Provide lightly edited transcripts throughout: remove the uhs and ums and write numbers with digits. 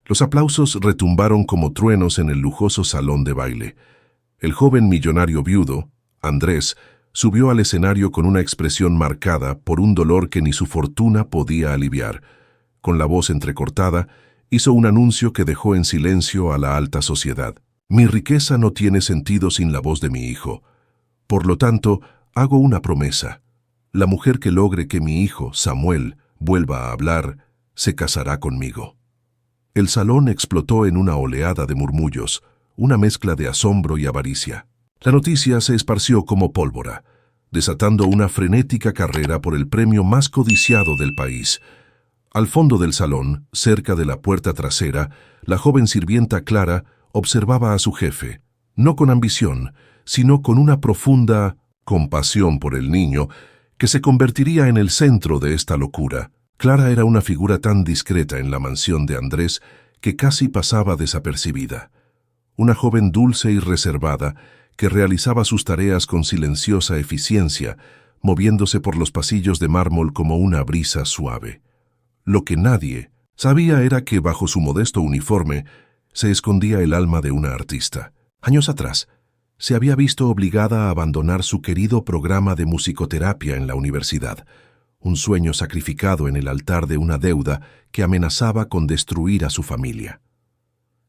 Los aplausos retumbaron como truenos en el lujoso salón de baile. El joven millonario viudo, Andrés, subió al escenario con una expresión marcada por un dolor que ni su fortuna podía aliviar. Con la voz entrecortada, hizo un anuncio que dejó en silencio a la alta sociedad. Mi riqueza no tiene sentido sin la voz de mi hijo. Por lo tanto, hago una promesa. La mujer que logre que mi hijo, Samuel, vuelva a hablar, se casará conmigo. El salón explotó en una oleada de murmullos, una mezcla de asombro y avaricia. La noticia se esparció como pólvora, desatando una frenética carrera por el premio más codiciado del país. Al fondo del salón, cerca de la puerta trasera, la joven sirvienta Clara observaba a su jefe, no con ambición, sino con una profunda compasión por el niño, que se convertiría en el centro de esta locura. Clara era una figura tan discreta en la mansión de Andrés que casi pasaba desapercibida. Una joven dulce y reservada que realizaba sus tareas con silenciosa eficiencia, moviéndose por los pasillos de mármol como una brisa suave. Lo que nadie sabía era que bajo su modesto uniforme se escondía el alma de una artista. Años atrás, se había visto obligada a abandonar su querido programa de musicoterapia en la universidad, un sueño sacrificado en el altar de una deuda que amenazaba con destruir a su familia.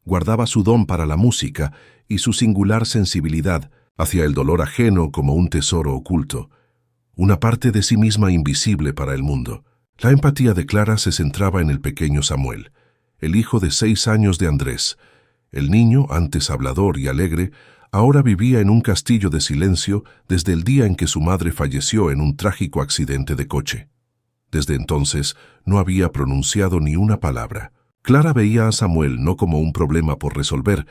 Guardaba su don para la música y su singular sensibilidad hacia el dolor ajeno como un tesoro oculto, una parte de sí misma invisible para el mundo. La empatía de Clara se centraba en el pequeño Samuel, el hijo de 6 años de Andrés. El niño, antes hablador y alegre, ahora vivía en un castillo de silencio desde el día en que su madre falleció en un trágico accidente de coche. Desde entonces no había pronunciado ni una palabra. Clara veía a Samuel no como un problema por resolver,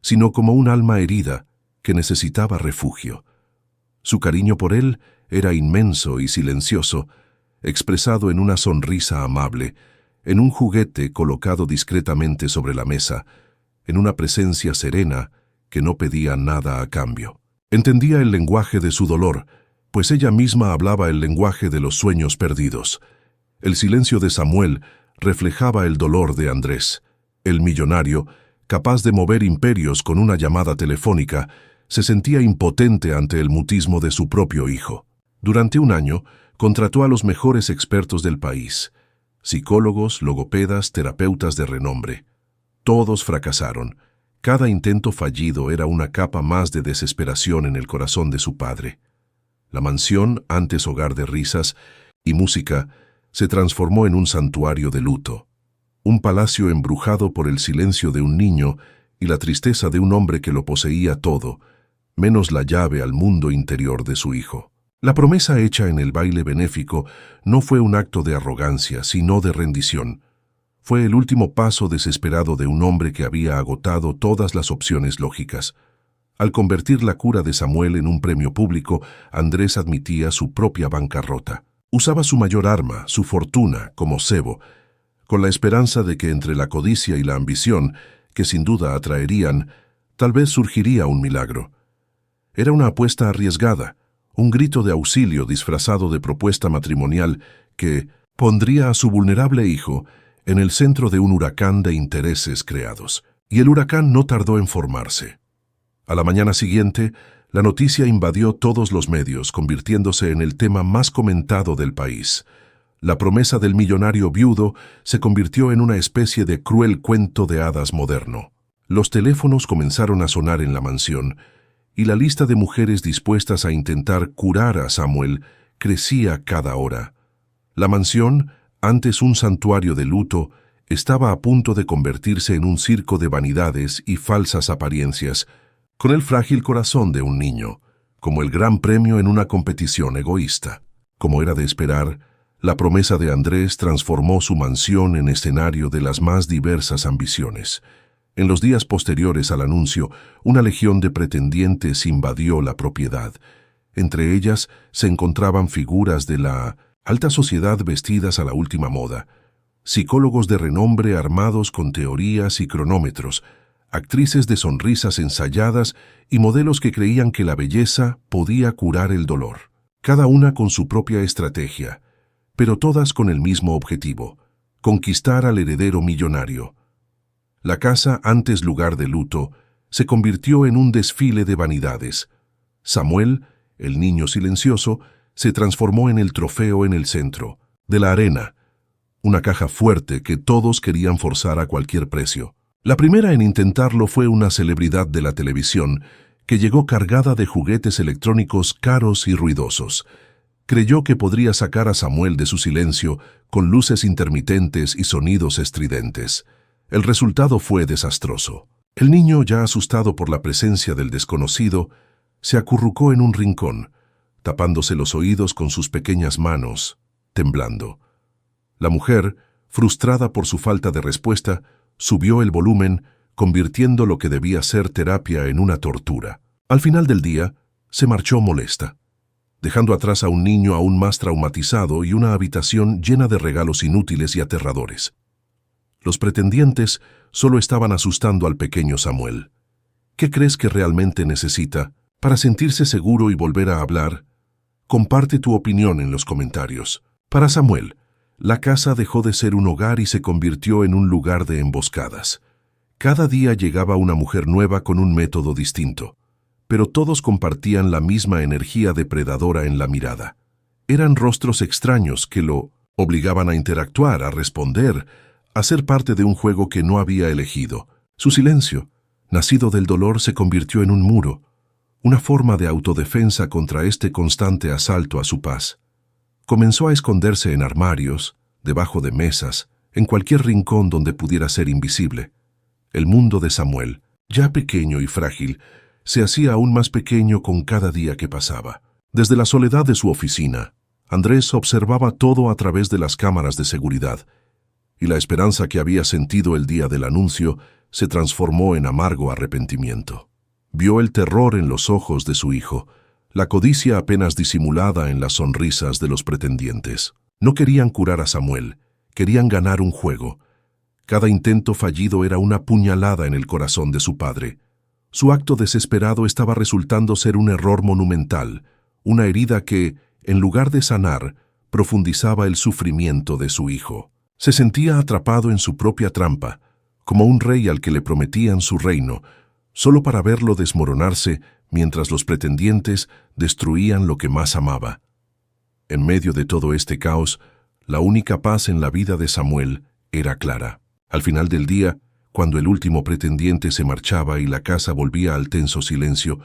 sino como un alma herida que necesitaba refugio. Su cariño por él era inmenso y silencioso, expresado en una sonrisa amable, en un juguete colocado discretamente sobre la mesa, en una presencia serena que no pedía nada a cambio. Entendía el lenguaje de su dolor, pues ella misma hablaba el lenguaje de los sueños perdidos. El silencio de Samuel reflejaba el dolor de Andrés. El millonario, capaz de mover imperios con una llamada telefónica, se sentía impotente ante el mutismo de su propio hijo. Durante un año, contrató a los mejores expertos del país, psicólogos, logopedas, terapeutas de renombre. Todos fracasaron. Cada intento fallido era una capa más de desesperación en el corazón de su padre. La mansión, antes hogar de risas y música, se transformó en un santuario de luto, un palacio embrujado por el silencio de un niño y la tristeza de un hombre que lo poseía todo, menos la llave al mundo interior de su hijo. La promesa hecha en el baile benéfico no fue un acto de arrogancia, sino de rendición. Fue el último paso desesperado de un hombre que había agotado todas las opciones lógicas. Al convertir la cura de Samuel en un premio público, Andrés admitía su propia bancarrota. Usaba su mayor arma, su fortuna, como cebo, con la esperanza de que entre la codicia y la ambición, que sin duda atraerían, tal vez surgiría un milagro. Era una apuesta arriesgada, un grito de auxilio disfrazado de propuesta matrimonial que pondría a su vulnerable hijo en el centro de un huracán de intereses creados. Y el huracán no tardó en formarse. A la mañana siguiente, la noticia invadió todos los medios, convirtiéndose en el tema más comentado del país. La promesa del millonario viudo se convirtió en una especie de cruel cuento de hadas moderno. Los teléfonos comenzaron a sonar en la mansión, y la lista de mujeres dispuestas a intentar curar a Samuel crecía cada hora. La mansión, antes un santuario de luto, estaba a punto de convertirse en un circo de vanidades y falsas apariencias, con el frágil corazón de un niño, como el gran premio en una competición egoísta. Como era de esperar, la promesa de Andrés transformó su mansión en escenario de las más diversas ambiciones. En los días posteriores al anuncio, una legión de pretendientes invadió la propiedad. Entre ellas se encontraban figuras de la alta sociedad vestidas a la última moda, psicólogos de renombre armados con teorías y cronómetros, actrices de sonrisas ensayadas y modelos que creían que la belleza podía curar el dolor. Cada una con su propia estrategia, pero todas con el mismo objetivo: conquistar al heredero millonario. La casa, antes lugar de luto, se convirtió en un desfile de vanidades. Samuel, el niño silencioso, se transformó en el trofeo en el centro de la arena, una caja fuerte que todos querían forzar a cualquier precio. La primera en intentarlo fue una celebridad de la televisión que llegó cargada de juguetes electrónicos caros y ruidosos. Creyó que podría sacar a Samuel de su silencio con luces intermitentes y sonidos estridentes. El resultado fue desastroso. El niño, ya asustado por la presencia del desconocido, se acurrucó en un rincón, tapándose los oídos con sus pequeñas manos, temblando. La mujer, frustrada por su falta de respuesta, subió el volumen, convirtiendo lo que debía ser terapia en una tortura. Al final del día, se marchó molesta, dejando atrás a un niño aún más traumatizado y una habitación llena de regalos inútiles y aterradores. Los pretendientes solo estaban asustando al pequeño Samuel. ¿Qué crees que realmente necesita para sentirse seguro y volver a hablar? Comparte tu opinión en los comentarios. Para Samuel, la casa dejó de ser un hogar y se convirtió en un lugar de emboscadas. Cada día llegaba una mujer nueva con un método distinto, pero todos compartían la misma energía depredadora en la mirada. Eran rostros extraños que lo obligaban a interactuar, a responder, a ser parte de un juego que no había elegido. Su silencio, nacido del dolor, se convirtió en un muro, una forma de autodefensa contra este constante asalto a su paz. Comenzó a esconderse en armarios, debajo de mesas, en cualquier rincón donde pudiera ser invisible. El mundo de Samuel, ya pequeño y frágil, se hacía aún más pequeño con cada día que pasaba. Desde la soledad de su oficina, Andrés observaba todo a través de las cámaras de seguridad, y la esperanza que había sentido el día del anuncio se transformó en amargo arrepentimiento. Vio el terror en los ojos de su hijo, la codicia apenas disimulada en las sonrisas de los pretendientes. No querían curar a Samuel, querían ganar un juego. Cada intento fallido era una puñalada en el corazón de su padre. Su acto desesperado estaba resultando ser un error monumental, una herida que, en lugar de sanar, profundizaba el sufrimiento de su hijo. Se sentía atrapado en su propia trampa, como un rey al que le prometían su reino, solo para verlo desmoronarse mientras los pretendientes destruían lo que más amaba. En medio de todo este caos, la única paz en la vida de Samuel era Clara. Al final del día, cuando el último pretendiente se marchaba y la casa volvía al tenso silencio,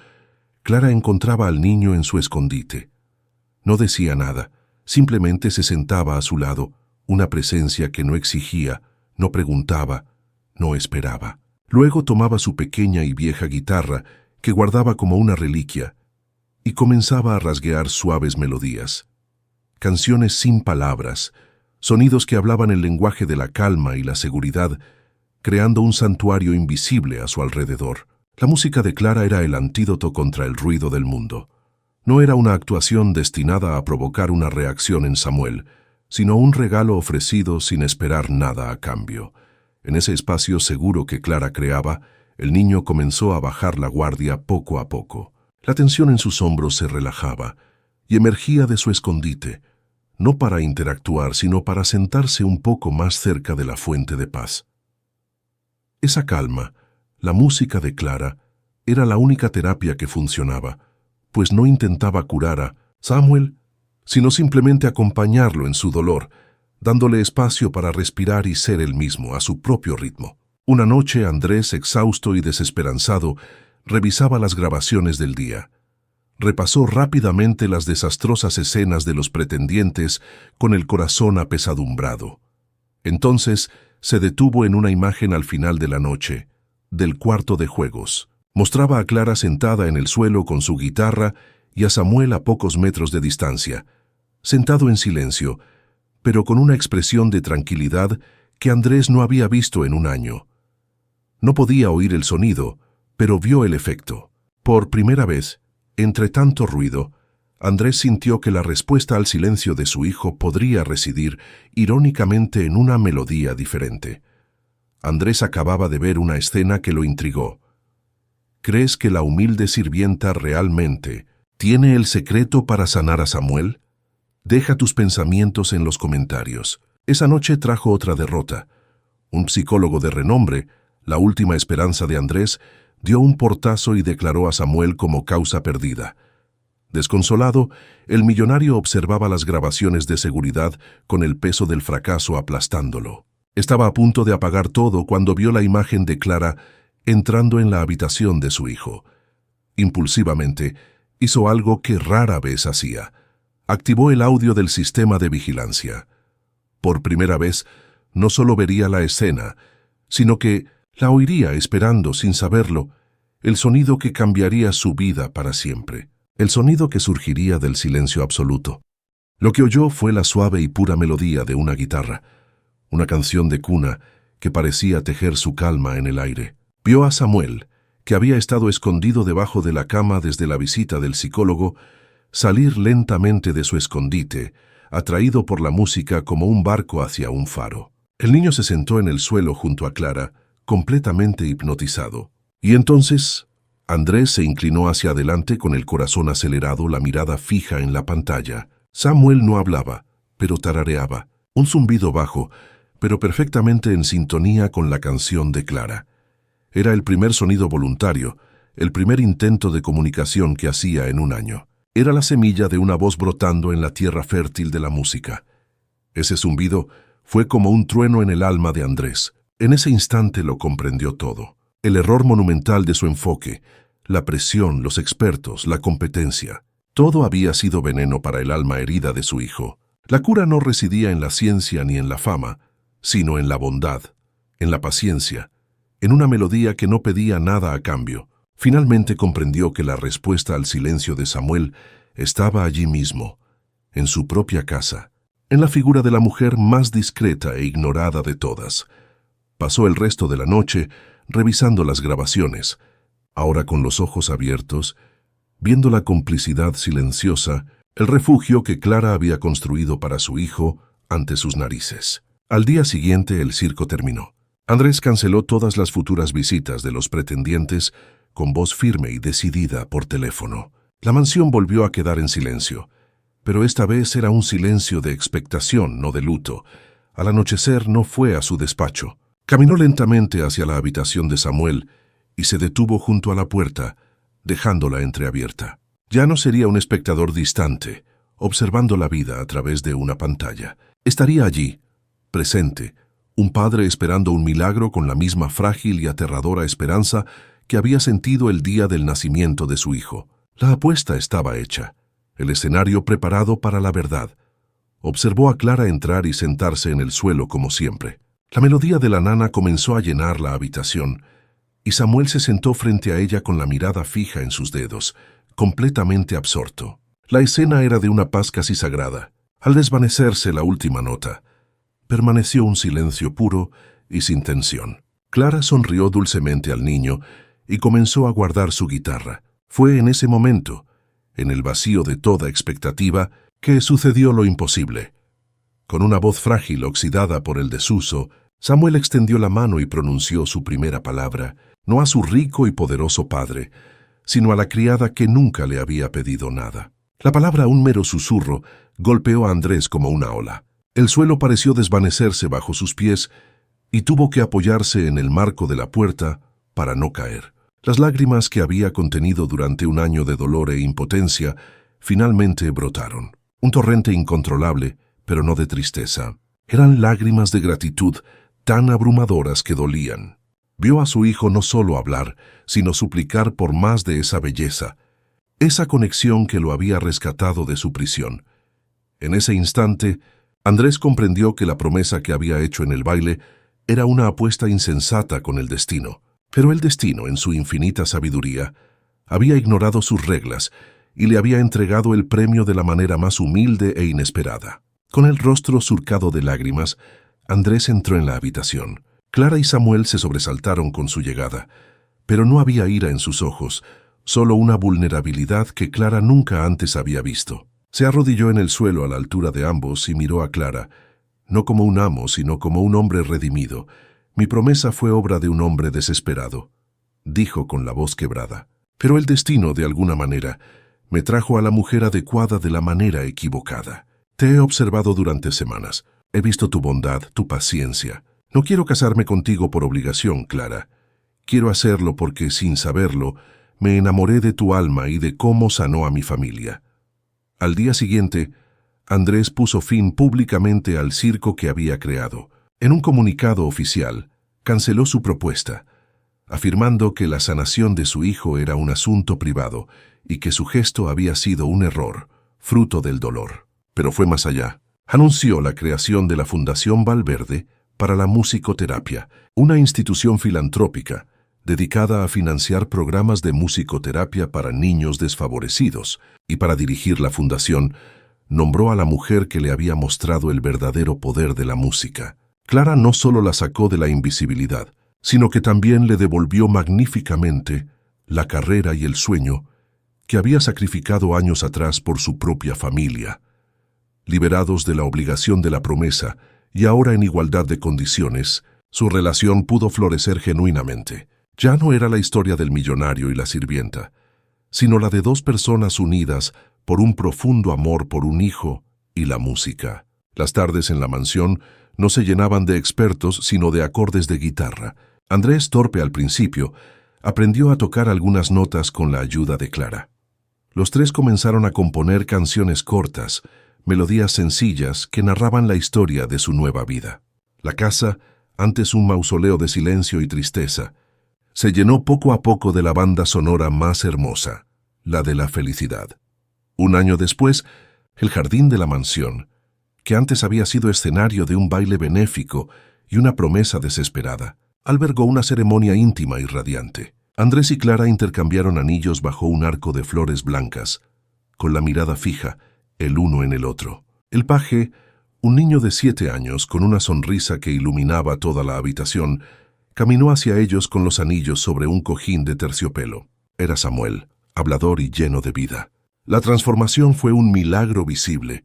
Clara encontraba al niño en su escondite. No decía nada, simplemente se sentaba a su lado, una presencia que no exigía, no preguntaba, no esperaba. Luego tomaba su pequeña y vieja guitarra, que guardaba como una reliquia, y comenzaba a rasguear suaves melodías. Canciones sin palabras, sonidos que hablaban el lenguaje de la calma y la seguridad, creando un santuario invisible a su alrededor. La música de Clara era el antídoto contra el ruido del mundo. No era una actuación destinada a provocar una reacción en Samuel, sino un regalo ofrecido sin esperar nada a cambio. En ese espacio seguro que Clara creaba, el niño comenzó a bajar la guardia poco a poco. La tensión en sus hombros se relajaba y emergía de su escondite, no para interactuar, sino para sentarse un poco más cerca de la fuente de paz. Esa calma, la música de Clara, era la única terapia que funcionaba, pues no intentaba curar a Samuel, sino simplemente acompañarlo en su dolor, dándole espacio para respirar y ser él mismo a su propio ritmo. Una noche, Andrés, exhausto y desesperanzado, revisaba las grabaciones del día. Repasó rápidamente las desastrosas escenas de los pretendientes con el corazón apesadumbrado. Entonces, se detuvo en una imagen al final de la noche, del cuarto de juegos. Mostraba a Clara sentada en el suelo con su guitarra y a Samuel a pocos metros de distancia, sentado en silencio, pero con una expresión de tranquilidad que Andrés no había visto en un año. No podía oír el sonido, pero vio el efecto. Por primera vez, entre tanto ruido, Andrés sintió que la respuesta al silencio de su hijo podría residir, irónicamente, en una melodía diferente. Andrés acababa de ver una escena que lo intrigó. ¿Crees que la humilde sirvienta realmente tiene el secreto para sanar a Samuel? Deja tus pensamientos en los comentarios. Esa noche trajo otra derrota. Un psicólogo de renombre, la última esperanza de Andrés, dio un portazo y declaró a Samuel como causa perdida. Desconsolado, el millonario observaba las grabaciones de seguridad con el peso del fracaso aplastándolo. Estaba a punto de apagar todo cuando vio la imagen de Clara entrando en la habitación de su hijo. Impulsivamente, hizo algo que rara vez hacía. Activó el audio del sistema de vigilancia. Por primera vez, no solo vería la escena, sino que la oiría esperando, sin saberlo, el sonido que cambiaría su vida para siempre. El sonido que surgiría del silencio absoluto. Lo que oyó fue la suave y pura melodía de una guitarra, una canción de cuna que parecía tejer su calma en el aire. Vio a Samuel, que había estado escondido debajo de la cama desde la visita del psicólogo, salir lentamente de su escondite, atraído por la música como un barco hacia un faro. El niño se sentó en el suelo junto a Clara, completamente hipnotizado. Y entonces, Andrés se inclinó hacia adelante con el corazón acelerado, la mirada fija en la pantalla. Samuel no hablaba, pero tarareaba, un zumbido bajo, pero perfectamente en sintonía con la canción de Clara. Era el primer sonido voluntario, el primer intento de comunicación que hacía en un año. Era la semilla de una voz brotando en la tierra fértil de la música. Ese zumbido fue como un trueno en el alma de Andrés. En ese instante lo comprendió todo. El error monumental de su enfoque, la presión, los expertos, la competencia. Todo había sido veneno para el alma herida de su hijo. La cura no residía en la ciencia ni en la fama, sino en la bondad, en la paciencia, en una melodía que no pedía nada a cambio. Finalmente comprendió que la respuesta al silencio de Samuel estaba allí mismo, en su propia casa, en la figura de la mujer más discreta e ignorada de todas. Pasó el resto de la noche revisando las grabaciones, ahora con los ojos abiertos, viendo la complicidad silenciosa, el refugio que Clara había construido para su hijo ante sus narices. Al día siguiente el circo terminó. Andrés canceló todas las futuras visitas de los pretendientes con voz firme y decidida por teléfono. La mansión volvió a quedar en silencio, pero esta vez era un silencio de expectación, no de luto. Al anochecer no fue a su despacho. Caminó lentamente hacia la habitación de Samuel y se detuvo junto a la puerta, dejándola entreabierta. Ya no sería un espectador distante, observando la vida a través de una pantalla. Estaría allí, presente, un padre esperando un milagro con la misma frágil y aterradora esperanza que había sentido el día del nacimiento de su hijo. La apuesta estaba hecha, el escenario preparado para la verdad. Observó a Clara entrar y sentarse en el suelo como siempre. La melodía de la nana comenzó a llenar la habitación, y Samuel se sentó frente a ella con la mirada fija en sus dedos, completamente absorto. La escena era de una paz casi sagrada. Al desvanecerse la última nota, permaneció un silencio puro y sin tensión. Clara sonrió dulcemente al niño y comenzó a guardar su guitarra. Fue en ese momento, en el vacío de toda expectativa, que sucedió lo imposible. Con una voz frágil oxidada por el desuso, Samuel extendió la mano y pronunció su primera palabra, no a su rico y poderoso padre, sino a la criada que nunca le había pedido nada. La palabra, un mero susurro, golpeó a Andrés como una ola. El suelo pareció desvanecerse bajo sus pies y tuvo que apoyarse en el marco de la puerta para no caer. Las lágrimas que había contenido durante un año de dolor e impotencia finalmente brotaron. Un torrente incontrolable, pero no de tristeza. Eran lágrimas de gratitud tan abrumadoras que dolían. Vio a su hijo no solo hablar, sino suplicar por más de esa belleza, esa conexión que lo había rescatado de su prisión. En ese instante, Andrés comprendió que la promesa que había hecho en el baile era una apuesta insensata con el destino. Pero el destino, en su infinita sabiduría, había ignorado sus reglas y le había entregado el premio de la manera más humilde e inesperada. Con el rostro surcado de lágrimas, Andrés entró en la habitación. Clara y Samuel se sobresaltaron con su llegada, pero no había ira en sus ojos, solo una vulnerabilidad que Clara nunca antes había visto. Se arrodilló en el suelo a la altura de ambos y miró a Clara, no como un amo, sino como un hombre redimido. «Mi promesa fue obra de un hombre desesperado», dijo con la voz quebrada. «Pero el destino, de alguna manera, me trajo a la mujer adecuada de la manera equivocada. Te he observado durante semanas. He visto tu bondad, tu paciencia. No quiero casarme contigo por obligación, Clara. Quiero hacerlo porque, sin saberlo, me enamoré de tu alma y de cómo sanó a mi familia. Al día siguiente, Andrés puso fin públicamente al circo que había creado. En un comunicado oficial, canceló su propuesta, afirmando que la sanación de su hijo era un asunto privado y que su gesto había sido un error, fruto del dolor. Pero fue más allá. Anunció la creación de la Fundación Valverde para la musicoterapia, una institución filantrópica dedicada a financiar programas de musicoterapia para niños desfavorecidos, y para dirigir la fundación, nombró a la mujer que le había mostrado el verdadero poder de la música. Clara no solo la sacó de la invisibilidad, sino que también le devolvió magníficamente la carrera y el sueño que había sacrificado años atrás por su propia familia. Liberados de la obligación de la promesa y ahora en igualdad de condiciones, su relación pudo florecer genuinamente. Ya no era la historia del millonario y la sirvienta, sino la de dos personas unidas por un profundo amor por un hijo y la música. Las tardes en la mansión no se llenaban de expertos, sino de acordes de guitarra. Andrés, torpe al principio, aprendió a tocar algunas notas con la ayuda de Clara. Los tres comenzaron a componer canciones cortas, melodías sencillas que narraban la historia de su nueva vida. La casa, antes un mausoleo de silencio y tristeza, se llenó poco a poco de la banda sonora más hermosa, la de la felicidad. Un año después, el jardín de la mansión, que antes había sido escenario de un baile benéfico y una promesa desesperada, albergó una ceremonia íntima y radiante. Andrés y Clara intercambiaron anillos bajo un arco de flores blancas, con la mirada fija, el uno en el otro. El paje, un niño de 7 años con una sonrisa que iluminaba toda la habitación, caminó hacia ellos con los anillos sobre un cojín de terciopelo. Era Samuel, hablador y lleno de vida. La transformación fue un milagro visible.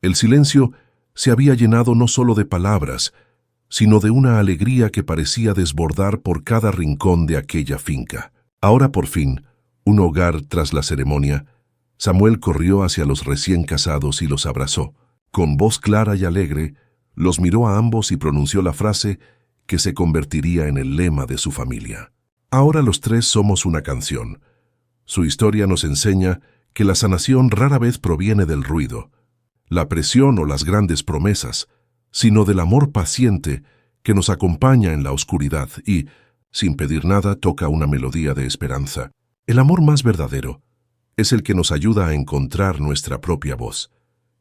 El silencio se había llenado no solo de palabras, sino de una alegría que parecía desbordar por cada rincón de aquella finca. Ahora por fin, un hogar tras la ceremonia, Samuel corrió hacia los recién casados y los abrazó. Con voz clara y alegre, los miró a ambos y pronunció la frase que se convertiría en el lema de su familia. Ahora los tres somos una canción. Su historia nos enseña que la sanación rara vez proviene del ruido, la presión o las grandes promesas, sino del amor paciente que nos acompaña en la oscuridad y, sin pedir nada, toca una melodía de esperanza. El amor más verdadero es el que nos ayuda a encontrar nuestra propia voz.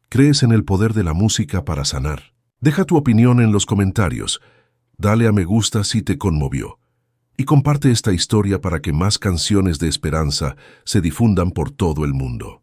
¿Crees en el poder de la música para sanar? Deja tu opinión en los comentarios. Dale a me gusta si te conmovió. Y comparte esta historia para que más canciones de esperanza se difundan por todo el mundo.